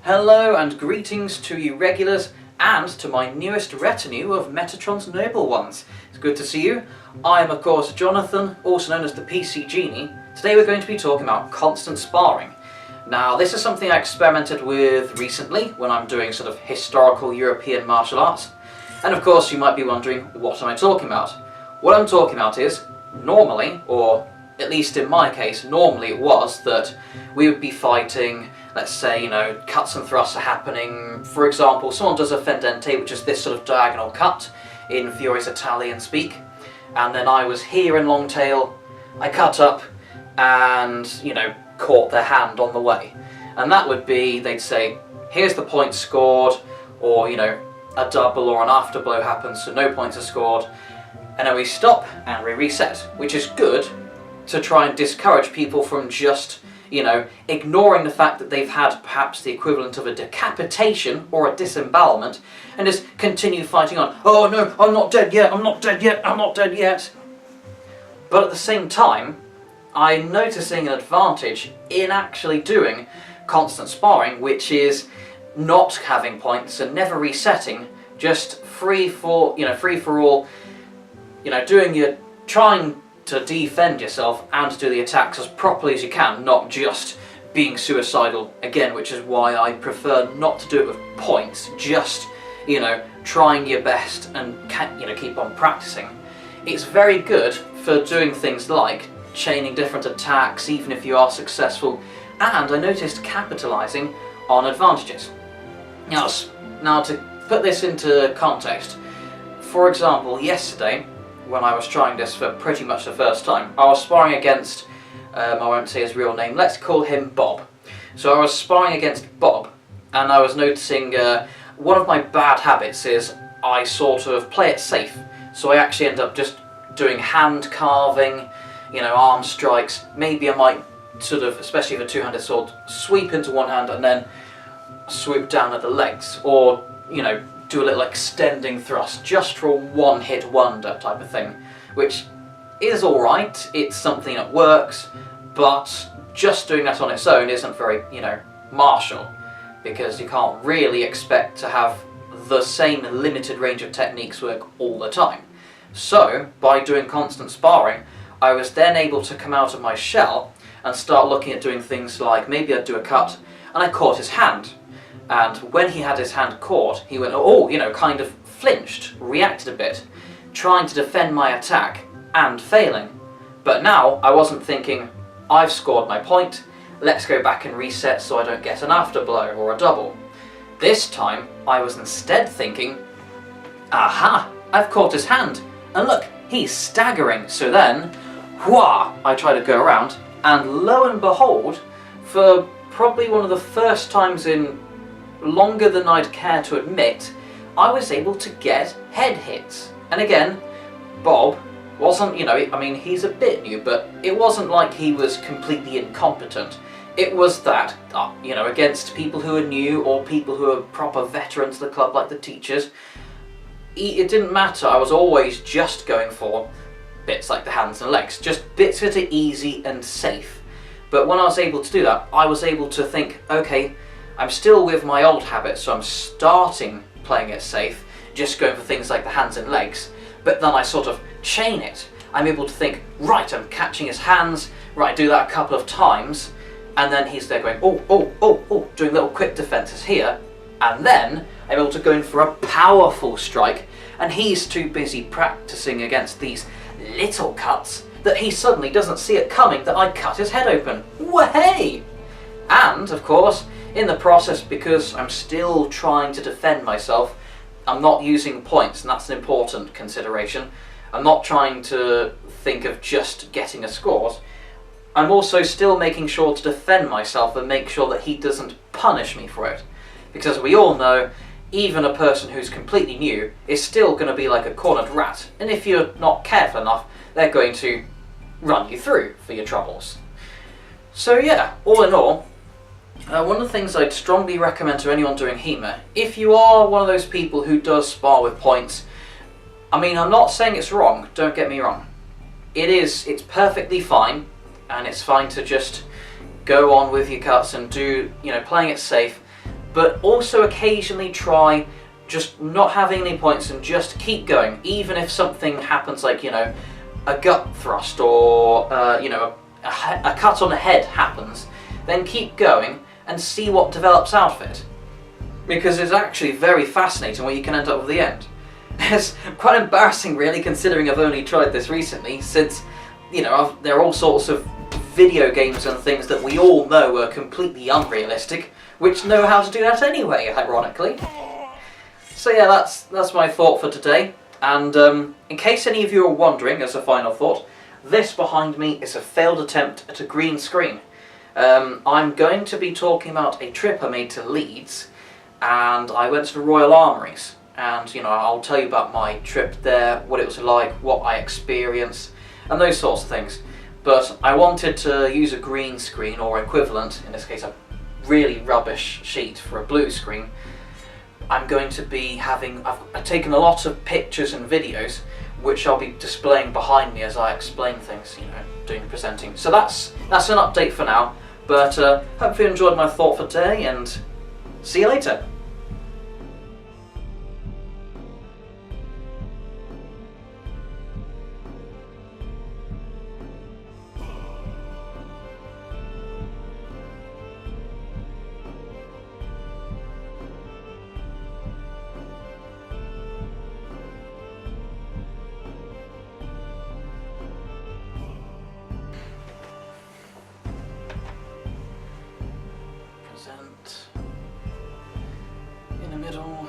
Hello and greetings to you regulars and to my newest retinue of Metatron's noble ones. It's good to see you. I am of course Jonathan, also known as the PC Genie. Today we're going to be talking about constant sparring. Now this is something I experimented with recently when I'm doing sort of historical European martial arts. And of course you might be wondering, what am I talking about? What I'm talking about is, normally, or at least in my case, normally it was that we would be fighting, let's say, cuts and thrusts are happening. For example, someone does a fendente, which is this sort of diagonal cut in Fiore's Italian speak. And then I was here in long tail, I cut up and, caught their hand on the way. And that would be, they'd say, here's the point scored, or, a double or an after blow happens, so no points are scored. And then we stop and we reset, which is good to try and discourage people from just, ignoring the fact that they've had perhaps the equivalent of a decapitation or a disembowelment and just continue fighting on. Oh no, I'm not dead yet, I'm not dead yet, I'm not dead yet. But at the same time, I'm noticing an advantage in actually doing constant sparring, which is not having points and never resetting, just free for all, trying to defend yourself and do the attacks as properly as you can, not just being suicidal again, which is why I prefer not to do it with points, just, trying your best and, keep on practicing. It's very good for doing things like chaining different attacks, even if you are successful, and I noticed capitalising on advantages. Now to put this into context, for example, yesterday, when I was trying this for pretty much the first time, I was sparring against, I won't say his real name, let's call him Bob. So I was sparring against Bob, and I was noticing one of my bad habits is I sort of play it safe. So I actually end up just doing hand carving, arm strikes. Maybe I might sort of, especially with a two-handed sword, sweep into one hand and then swoop down at the legs, or, do a little extending thrust just for a one-hit wonder type of thing, which is alright, it's something that works, but just doing that on its own isn't very, martial, because you can't really expect to have the same limited range of techniques work all the time. So, by doing constant sparring, I was then able to come out of my shell and start looking at doing things like, maybe I'd do a cut, and I caught his hand. And when he had his hand caught, he went, kind of flinched, reacted a bit, trying to defend my attack, and failing. But now, I wasn't thinking, I've scored my point, let's go back and reset so I don't get an after blow or a double. This time, I was instead thinking, aha, I've caught his hand, and look, he's staggering. So then, I try to go around, and lo and behold, for probably one of the first times in longer than I'd care to admit, I was able to get head hits. And again, Bob wasn't, he's a bit new, but it wasn't like he was completely incompetent. It was that, against people who are new or people who are proper veterans of the club, like the teachers, it didn't matter. I was always just going for bits like the hands and legs, just bits that are easy and safe. But when I was able to do that, I was able to think, okay, I'm still with my old habits, so I'm starting playing it safe, just going for things like the hands and legs, but then I sort of chain it. I'm able to think, right, I'm catching his hands, right, I do that a couple of times, and then he's there going, doing little quick defences here, and then I'm able to go in for a powerful strike, and he's too busy practising against these little cuts that he suddenly doesn't see it coming that I cut his head open. Wahey! And, of course, in the process, because I'm still trying to defend myself, I'm not using points, and that's an important consideration. I'm not trying to think of just getting a score. I'm also still making sure to defend myself and make sure that he doesn't punish me for it. Because we all know, even a person who's completely new is still going to be like a cornered rat, and if you're not careful enough, they're going to run you through for your troubles. So yeah, all in all, one of the things I'd strongly recommend to anyone doing HEMA, if you are one of those people who does spar with points, I'm not saying it's wrong, don't get me wrong. It's perfectly fine, and it's fine to just go on with your cuts and do, playing it safe, but also occasionally try just not having any points and just keep going, even if something happens like, you know, a gut thrust or, you know, a cut on the head happens, then keep going and see what develops out of it. Because it's actually very fascinating what you can end up with at the end. It's quite embarrassing really, considering I've only tried this recently, since, you know, there are all sorts of video games and things that we all know are completely unrealistic, which know how to do that anyway, ironically. So yeah, that's my thought for today. And in case any of you are wondering, as a final thought, this behind me is a failed attempt at a green screen. I'm going to be talking about a trip I made to Leeds, and I went to the Royal Armouries. And, you know, I'll tell you about my trip there, what it was like, what I experienced, and those sorts of things. But I wanted to use a green screen, or equivalent, in this case a really rubbish sheet for a blue screen. I'm going to be having, I've taken a lot of pictures and videos which I'll be displaying behind me as I explain things, you know, doing presenting. So that's an update for now, but hopefully you enjoyed my thought for today, and see you later. Present in the middle.